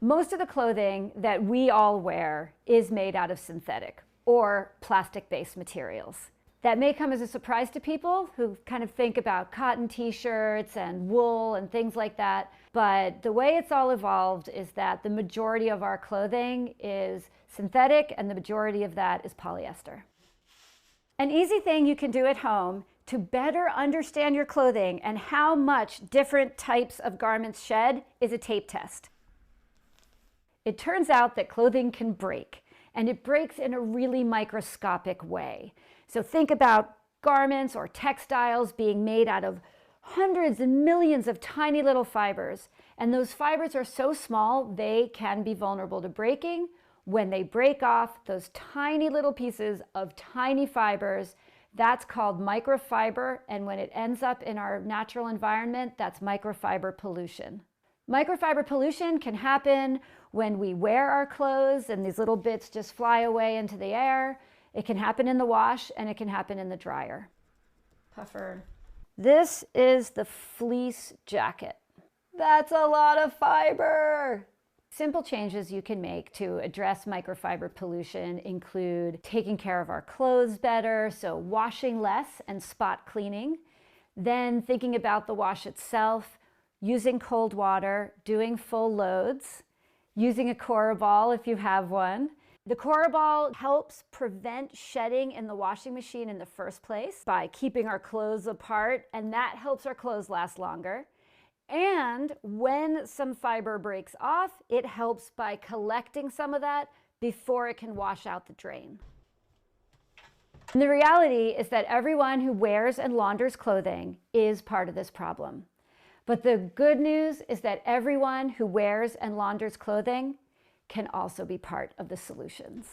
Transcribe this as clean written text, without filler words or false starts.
Most of the clothing that we all wear is made out of synthetic or plastic-based materials. That may come as a surprise to people who kind of think about cotton t-shirts and wool and things like that, but the way it's all evolved is that the majority of our clothing is synthetic and the majority of that is polyester. An easy thing you can do at home to better understand your clothing and how much different types of garments shed is a tape test. It turns out that clothing can break, and it breaks in a really microscopic way. So think about garments or textiles being made out of hundreds and millions of tiny little fibers, and those fibers are so small they can be vulnerable to breaking. When they break off those tiny little pieces of tiny fibers, that's called microfiber, and when it ends up in our natural environment, that's microfiber pollution. Microfiber pollution can happen when we wear our clothes and these little bits just fly away into the air. It can happen in the wash and it can happen in the dryer. Puffer. This is the fleece jacket. That's a lot of fiber. Simple changes you can make to address microfiber pollution include taking care of our clothes better, so washing less and spot cleaning, then thinking about the wash itself, using cold water, doing full loads, using a Cora ball if you have one. The Cora ball helps prevent shedding in the washing machine in the first place by keeping our clothes apart, and that helps our clothes last longer. And when some fiber breaks off, it helps by collecting some of that before it can wash out the drain. And the reality is that everyone who wears and launders clothing is part of this problem. But the good news is that everyone who wears and launders clothing can also be part of the solutions.